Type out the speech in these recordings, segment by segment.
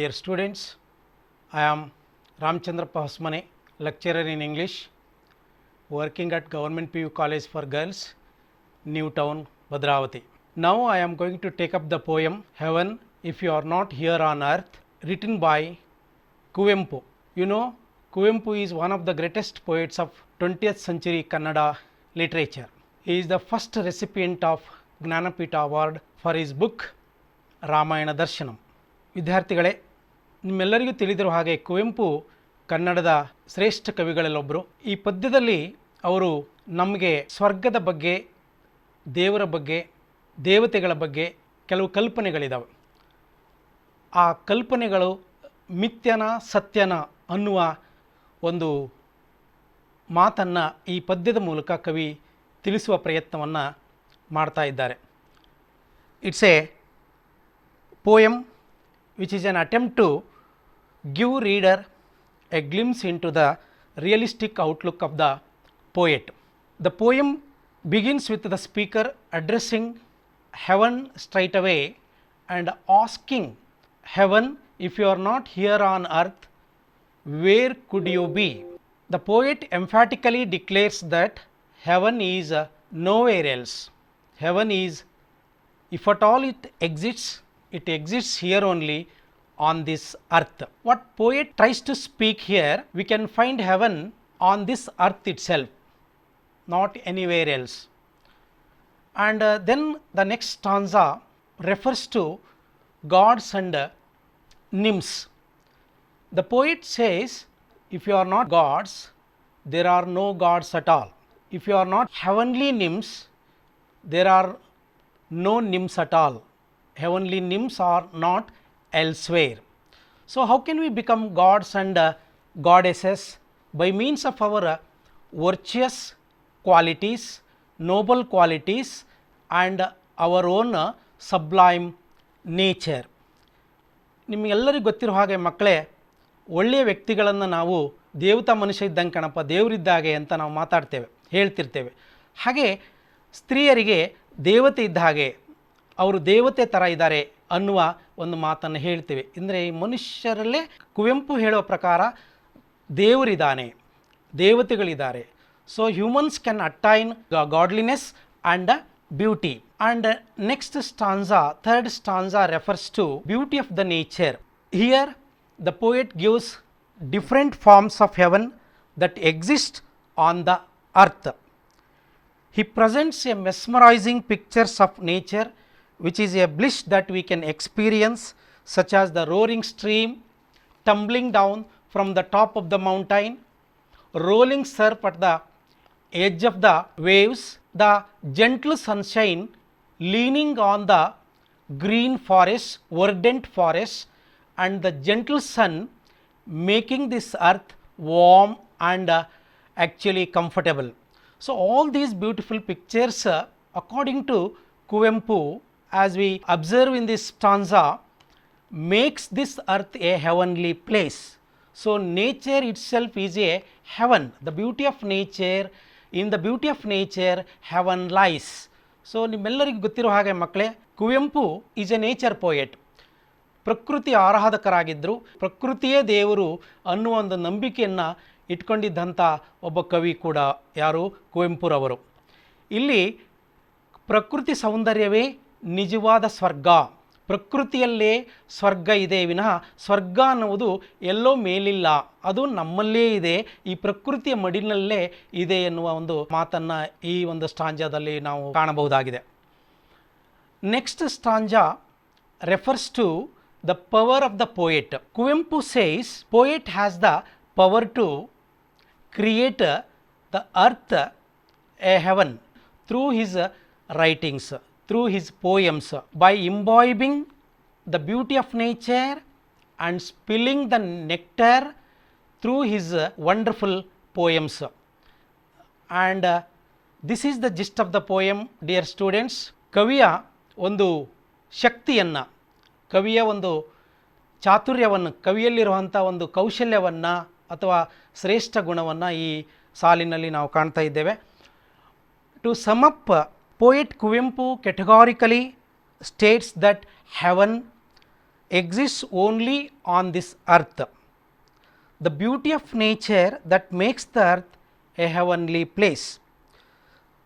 Dear students, I am Ramchandrappa Hasmane, lecturer in English, working at Government PU College for Girls, New Town, Bhadravati. Now I am going to take up the poem Heaven If You Are Not Here on Earth, written by Kuvempu. You know, Kuvempu is one of the greatest poets of 20th century Kannada literature. He is the first recipient of Gnanapita Award for his book Ramayana Darshanam. ವಿದ್ಯಾರ್ಥಿಗಳೇ, ನಿಮ್ಮೆಲ್ಲರಿಗೂ ತಿಳಿದಿರುವ ಹಾಗೆ ಕುವೆಂಪು ಕನ್ನಡದ ಶ್ರೇಷ್ಠ ಕವಿಗಳಲ್ಲೊಬ್ಬರು. ಈ ಪದ್ಯದಲ್ಲಿ ಅವರು ನಮಗೆ ಸ್ವರ್ಗದ ಬಗ್ಗೆ, ದೇವರ ಬಗ್ಗೆ, ದೇವತೆಗಳ ಬಗ್ಗೆ ಕೆಲವು ಕಲ್ಪನೆಗಳಿದ್ದಾವೆ. ಆ ಕಲ್ಪನೆಗಳು ಮಿಥ್ಯನ ಸತ್ಯನ ಅನ್ನುವ ಒಂದು ಮಾತನ್ನು ಈ ಪದ್ಯದ ಮೂಲಕ ಕವಿ ತಿಳಿಸುವ ಪ್ರಯತ್ನವನ್ನು ಮಾಡ್ತಾ ಇದ್ದಾರೆ. It's A poem which is an attempt to give reader a glimpse into the realistic outlook of the poet. The poem begins with the speaker addressing heaven straight away and asking heaven, if you are not here on earth, where could you be? The poet emphatically declares that heaven is nowhere else. Heaven is, if at all it exists here only on this earth. What poet tries to speak here, we can find heaven on this earth itself, not anywhere else. And then the next stanza refers to gods and nymphs. The poet says, if you are not gods, there are no gods at all. If you are not heavenly nymphs, there are no nymphs at all. Heavenly nymphs are not elsewhere. So how can we become gods and goddesses? By means of our virtuous qualities, noble qualities and our own sublime nature. ನಿಮಗೆಲ್ಲರಿಗೂ ಗೊತ್ತಿರೋ ಹಾಗೆ ಮಕ್ಕಳೇ, ಒಳ್ಳೆಯ ವ್ಯಕ್ತಿಗಳನ್ನು ನಾವು ದೇವತಾ ಮನುಷ್ಯ ಇದ್ದಂಗೆ ಕಣಪ್ಪ, ದೇವರಿದ್ದಾಗೆ ಅಂತ ನಾವು ಮಾತಾಡ್ತೇವೆ, ಹೇಳ್ತಿರ್ತೇವೆ. ಹಾಗೆ ಸ್ತ್ರೀಯರಿಗೆ ದೇವತೆ ಇದ್ದ ಹಾಗೆ, ಅವರು ದೇವತೆ ಥರ ಇದ್ದಾರೆ ಅನ್ನುವ ಒಂದು ಮಾತನ್ನು ಹೇಳ್ತೇವೆ. ಅಂದರೆ ಈ ಮನುಷ್ಯರಲ್ಲೇ ಕುವೆಂಪು ಹೇಳೋ ಪ್ರಕಾರ ದೇವರಿದ್ದಾನೆ, ದೇವತೆಗಳಿದ್ದಾರೆ. So humans can attain godliness and beauty. And next stanza, third stanza refers to beauty of the nature. Here the poet gives different forms of heaven that exist on the earth. He presents a mesmerizing pictures of nature which is a bliss that we can experience, such as the roaring stream tumbling down from the top of the mountain, rolling surf at the edge of the waves, the gentle sunshine leaning on the green forest, verdant forest, and the gentle sun making this earth warm and actually comfortable. So all these beautiful pictures, according to Kuvempu, as we observe in this stanza, makes this earth a heavenly place. So nature itself is a heaven. The beauty of nature, in the beauty of nature heaven lies. So ನಿಮ್ಮೆಲ್ಲರಿಗೂ ಗೊತ್ತಿರೋ ಹಾಗೆ ಮಕ್ಕಳೇ, Kuvempu is A nature poet. ಪ್ರಕೃತಿ ಆರಾಧಕರಾಗಿದ್ದರು. ಪ್ರಕೃತಿಯೇ ದೇವರು ಅನ್ನುವ ಒಂದು ನಂಬಿಕೆಯನ್ನು ಇಟ್ಕೊಂಡಿದ್ದಂಥ ಒಬ್ಬ ಕವಿ ಕೂಡ ಯಾರು, ಕುವೆಂಪುರವರು. ಇಲ್ಲಿ ಪ್ರಕೃತಿ ಸೌಂದರ್ಯವೇ ನಿಜವಾದ ಸ್ವರ್ಗ. ಪ್ರಕೃತಿಯಲ್ಲೇ ಸ್ವರ್ಗ ಇದೆ ವಿನಃ ಸ್ವರ್ಗ ಅನ್ನುವುದು ಎಲ್ಲೋ ಮೇಲಿಲ್ಲ, ಅದು ನಮ್ಮಲ್ಲೇ ಇದೆ, ಈ ಪ್ರಕೃತಿಯ ಮಡಿನಲ್ಲೇ ಇದೆ ಎನ್ನುವ ಒಂದು ಮಾತನ್ನು ಈ ಒಂದು ಸ್ಟಾಂಜಾದಲ್ಲಿ ನಾವು ಕಾಣಬಹುದಾಗಿದೆ. Next ಸ್ಟಾಂಜಾ refers to the power of the poet. Kuvempu says poet has the power to create the earth a heaven through his writings, through his poems, by imbibing the beauty of nature and spilling the nectar through his wonderful poems. And this is the gist of the poem, dear students. ಕವಿಯ ಒಂದು ಶಕ್ತಿಯನ್ನು, ಕವಿಯ ಒಂದು ಚಾತುರ್ಯವನ್ನು, ಕವಿಯಲ್ಲಿರುವಂಥ ಒಂದು ಕೌಶಲ್ಯವನ್ನು ಅಥವಾ ಶ್ರೇಷ್ಠ ಗುಣವನ್ನು ಈ ಸಾಲಿನಲ್ಲಿ ನಾವು ಕಾಣ್ತಾ ಇದ್ದೇವೆ. To sum up, poet Kuvempu categorically states that heaven exists only on this earth. The beauty of nature that makes the earth a heavenly place.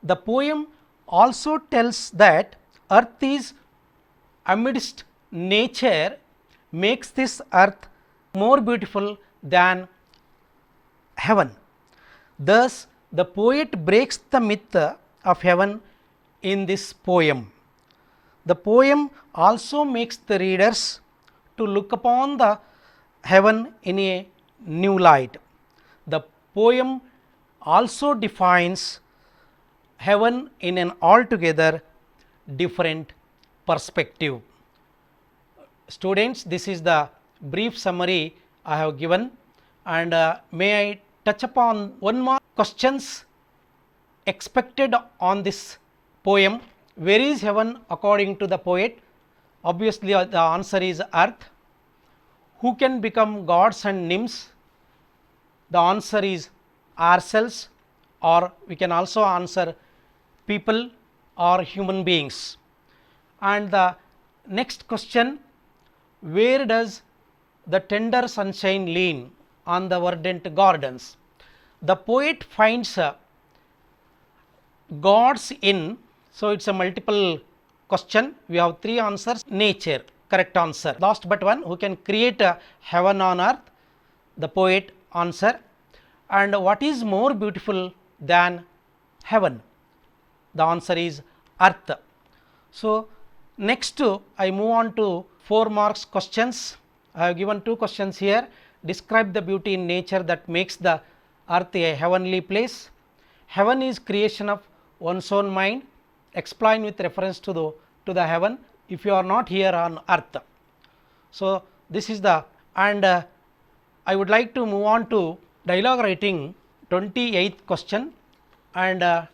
The poem also tells that earth is amidst nature makes this earth more beautiful than heaven. Thus, the poet breaks the myth of heaven in this poem. The poem also makes the readers to look upon the heaven in a new light. The poem also defines heaven in an altogether different perspective. Students, this is the brief summary I have given, and may I touch upon one more questions expected on this poem. Where is heaven according to the poet? Obviously, the answer is earth. Who can become gods and nymphs? The answer is ourselves, or we can also answer people or human beings. And the next question, where does the tender sunshine lean on the verdant gardens? The poet finds gods in, so it is a multiple question. We have three answers. Nature, correct answer. Last but one, who can create a heaven on earth? The poet answer. And what is more beautiful than heaven? The answer is earth. So, next I move on to 4 marks questions. I have given 2 questions here. Describe the beauty in nature that makes the earth a heavenly place. Heaven is creation of one's own mind. Explain with reference to the heaven if you are not here on earth. So, this is the, and I would like to move on to dialogue writing 28th question, and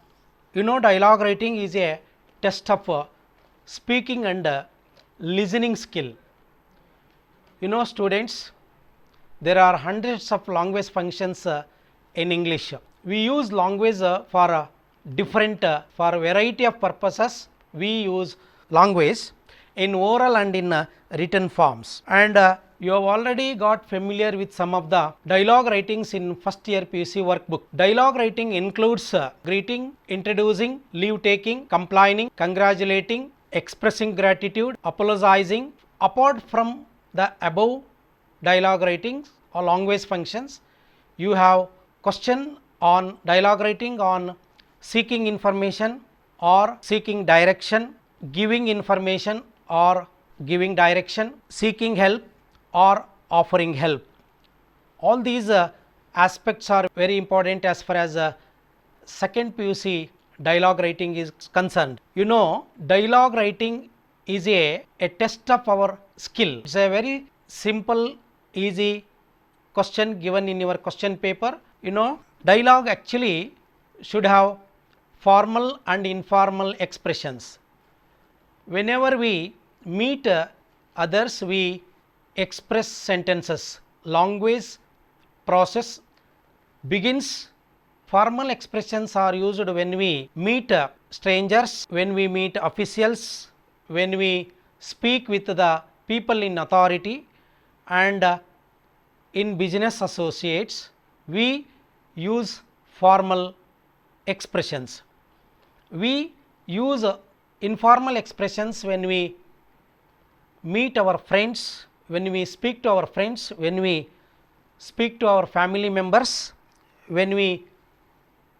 you know, dialogue writing is a test of speaking and listening skill. You know, students, there are hundreds of language functions in English. We use language for different for variety of purposes. We use language in oral and in written forms, and you have already got familiar with some of the dialogue writings in first year PUC workbook. Dialogue writing includes greeting, introducing, leave taking, complaining, congratulating, expressing gratitude, apologizing. Apart from the above dialogue writings or language functions, you have question on dialogue writing on seeking information or seeking direction, giving information or giving direction, seeking help or offering help. All these aspects are very important as far as second PUC dialogue writing is concerned. You know, dialogue writing is a test of our skill. It is a very simple, easy question given in your question paper. You know, dialogue actually should have formal and informal expressions. Whenever we meet others, we express sentences. Language process begins. Formal expressions are used when we meet strangers, when we meet officials, when we speak with the people in authority, and in business associates. We use formal expressions. We use informal expressions when we meet our friends, when we speak to our friends, when we speak to our family members, when we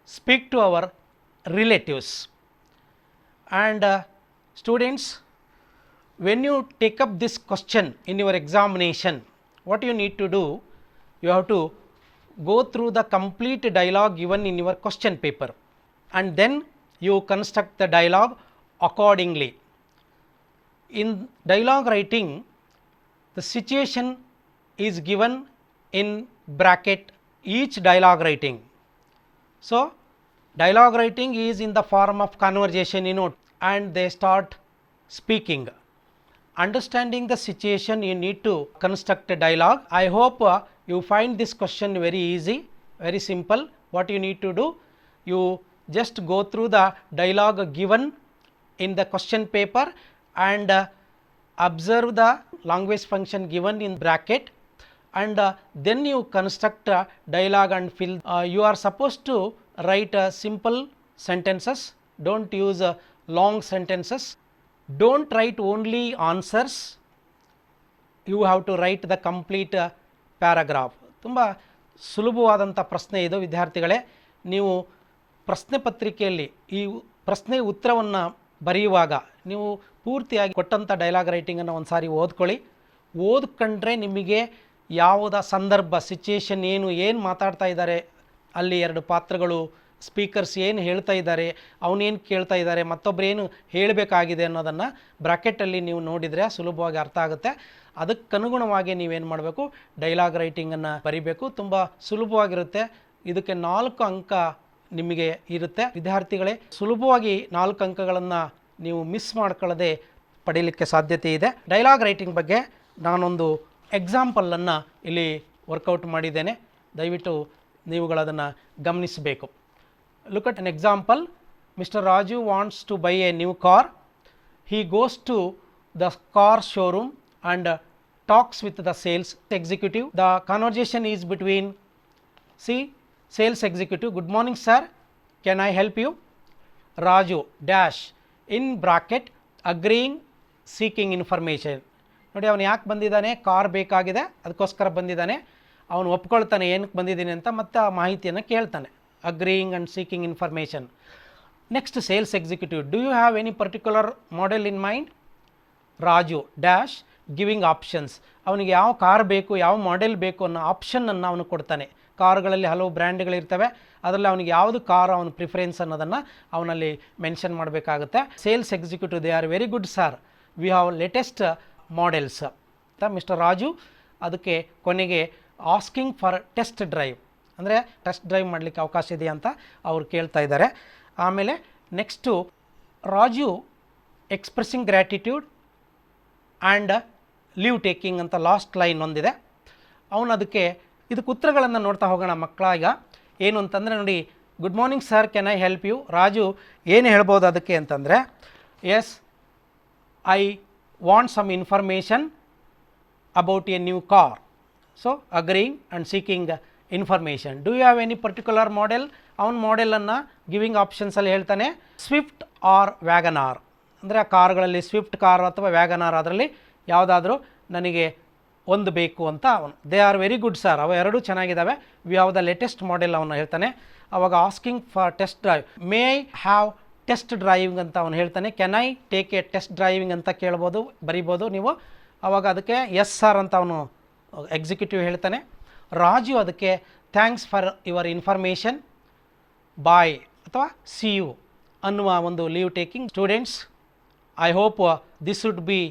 speak to our relatives. And students, when you take up this question in your examination, what you need to do, you have to go through the complete dialogue given in your question paper, and then you construct the dialogue accordingly. In dialogue writing, the situation is given in bracket each dialogue writing. So, dialogue writing is in the form of conversation, you know, and they start speaking. Understanding the situation, you need to construct a dialogue. I hope you find this question very easy, very simple. What you need to do, you just go through the dialogue given in the question paper, and observe the language function given in bracket and then you construct a dialogue and fill. You are supposed to write simple sentences, don't use long sentences, don't write only answers, you have to write the complete paragraph. ತುಂಬ ಸುಲಭವಾದಂಥ ಪ್ರಶ್ನೆ ಇದು ವಿದ್ಯಾರ್ಥಿಗಳೇ. ನೀವು ಪ್ರಶ್ನೆ ಪತ್ರಿಕೆಯಲ್ಲಿ ಈ ಪ್ರಶ್ನೆ ಉತ್ತರವನ್ನು ಬರೆಯುವಾಗ ನೀವು ಪೂರ್ತಿಯಾಗಿ ಕೊಟ್ಟಂಥ ಡೈಲಾಗ್ ರೈಟಿಂಗನ್ನು ಒಂದು ಸಾರಿ ಓದ್ಕೊಳ್ಳಿ. ಓದ್ಕೊಂಡ್ರೆ ನಿಮಗೆ ಯಾವುದ ಸಂದರ್ಭ ಸಿಚುಯೇಷನ್ ಏನು ಮಾತಾಡ್ತಾ ಇದ್ದಾರೆ, ಅಲ್ಲಿ ಎರಡು ಪಾತ್ರಗಳು ಸ್ಪೀಕರ್ಸ್ ಏನು ಹೇಳ್ತಾ ಇದ್ದಾರೆ, ಅವನೇನು ಕೇಳ್ತಾ ಇದ್ದಾರೆ, ಮತ್ತೊಬ್ಬರು ಏನು ಹೇಳಬೇಕಾಗಿದೆ ಅನ್ನೋದನ್ನು ಬ್ರಾಕೆಟಲ್ಲಿ ನೀವು ನೋಡಿದರೆ ಸುಲಭವಾಗಿ ಅರ್ಥ ಆಗುತ್ತೆ. ಅದಕ್ಕನುಗುಣವಾಗಿ ನೀವೇನು ಮಾಡಬೇಕು, ಡೈಲಾಗ್ ರೈಟಿಂಗನ್ನು ಬರಿಬೇಕು. ತುಂಬ ಸುಲಭವಾಗಿರುತ್ತೆ. ಇದಕ್ಕೆ 4 ಅಂಕ ನಿಮಗೆ ಇರುತ್ತೆ. ವಿದ್ಯಾರ್ಥಿಗಳೇ, ಸುಲಭವಾಗಿ 4 ಅಂಕಗಳನ್ನು ನೀವು ಮಿಸ್ ಮಾಡ್ಕೊಳ್ಳದೆ ಪಡೀಲಿಕ್ಕೆ ಸಾಧ್ಯತೆ ಇದೆ. ಡೈಲಾಗ್ ರೈಟಿಂಗ್ ಬಗ್ಗೆ ನಾನೊಂದು ಎಕ್ಸಾಂಪಲನ್ನು ಇಲ್ಲಿ ವರ್ಕೌಟ್ ಮಾಡಿದ್ದೇನೆ, ದಯವಿಟ್ಟು ನೀವುಗಳದನ್ನು ಗಮನಿಸಬೇಕು. Look at an example. Mister Raju wants to buy a new car. He goes to the car showroom and talks with the sales executive. The conversation is between sales executive, good morning sir, can I help you? Raju dash in bracket agreeing seeking information. ನೋಡಿ ಅವನು ಯಾಕೆ ಬಂದಿದ್ದಾನೆ, car ಬೇಕಾಗಿದೆ ಅದಕ್ಕೋಸ್ಕರ ಬಂದಿದ್ದಾನೆ, ಅವನು ಒಪ್ಕೊಳ್ತಾನೆ ಏನಕ್ಕೆ ಬಂದಿದ್ದೀನಿ ಅಂತ, ಮತ್ತು ಆ ಮಾಹಿತಿಯನ್ನು ಕೇಳ್ತಾನೆ. Agreeing and seeking information. Next sales executive, do you have any particular model in mind? Raju dash giving options. ಅವನಿಗೆ ಯಾವ ಕಾರ್ ಬೇಕು, ಯಾವ ಮಾಡೆಲ್ ಬೇಕು ಅನ್ನೋ ಆಪ್ಷನನ್ನು ಅವನು ಕೊಡ್ತಾನೆ. ಕಾರುಗಳಲ್ಲಿ ಹಲವು ಬ್ರ್ಯಾಂಡ್ಗಳಿರ್ತವೆ, ಅದರಲ್ಲಿ ಅವನಿಗೆ ಯಾವುದು ಕಾರ್ ಅವನ ಪ್ರಿಫರೆನ್ಸ್ ಅನ್ನೋದನ್ನು ಅವನಲ್ಲಿ ಮೆನ್ಷನ್ ಮಾಡಬೇಕಾಗುತ್ತೆ. Sales executive, they are very good sir, we have latest models. Mister Raju ಅದಕ್ಕೆ ಕೊನೆಗೆ ಆಸ್ಕಿಂಗ್ ಫಾರ್ ಟೆಸ್ಟ್ ಡ್ರೈವ್, ಅಂದರೆ ಟೆಸ್ಟ್ ಡ್ರೈವ್ ಮಾಡಲಿಕ್ಕೆ ಅವಕಾಶ ಇದೆಯಾ ಅಂತ ಅವ್ರು ಕೇಳ್ತಾ ಇದ್ದಾರೆ. ಆಮೇಲೆ next Raju expressing gratitude and leave taking ಅಂತ ಲಾಸ್ಟ್ ಲೈನ್ ಒಂದಿದೆ. ಅವನು ಅದಕ್ಕೆ ಇದಕ್ಕೆ ಉತ್ತರಗಳನ್ನು ನೋಡ್ತಾ ಹೋಗೋಣ ಮಕ್ಕಳ. ಈಗ ಏನು ಅಂತಂದರೆ ನೋಡಿ, good morning sir, can I help you? Raju ಏನು ಹೇಳ್ಬೋದು ಅದಕ್ಕೆ ಅಂತಂದರೆ, yes I want some information about a new car, so agreeing and seeking information. Do you have any particular model? ಅವನ ಮಾಡೆಲನ್ನು ಗಿವಿಂಗ್ ಆಪ್ಷನ್ಸಲ್ಲಿ ಹೇಳ್ತಾನೆ, ಸ್ವಿಫ್ಟ್ ಆರ್ ವ್ಯಾಗನಾರ್, ಅಂದರೆ ಆ ಕಾರ್ಗಳಲ್ಲಿ ಸ್ವಿಫ್ಟ್ ಕಾರ್ ಅಥವಾ ವ್ಯಾಗನಾರ್ ಅದರಲ್ಲಿ ಯಾವುದಾದ್ರೂ ನನಗೆ ಒಂದು ಬೇಕು ಅಂತ ಅವನು. They are very good sir, ಅವ ಎರಡೂ ಚೆನ್ನಾಗಿದ್ದಾವೆ, we have the latest model ಅವನು ಹೇಳ್ತಾನೆ. ಅವಾಗ asking for test drive, may I have test driving ಅಂತ ಅವನು ಹೇಳ್ತಾನೆ. Can I take A test driving ಅಂತ ಕೇಳ್ಬೋದು, ಬರಿಬೋದು ನೀವು. ಅವಾಗ ಅದಕ್ಕೆ ಎಸ್ ಸರ್ ಅಂತ ಅವನು ಎಕ್ಸಿಕ್ಯೂಟಿವ್ ಹೇಳ್ತಾನೆ. ರಾಜು ಅದಕ್ಕೆ ಥ್ಯಾಂಕ್ಸ್ ಫಾರ್ ಯುವರ್ ಇನ್ಫಾರ್ಮೇಷನ್, ಬಾಯ್ ಅಥವಾ ಸಿ ಯು ಅನ್ನುವ ಒಂದು leave taking. Students, I hope this would be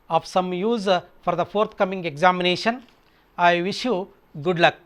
of some use for the forthcoming examination. I wish you good luck.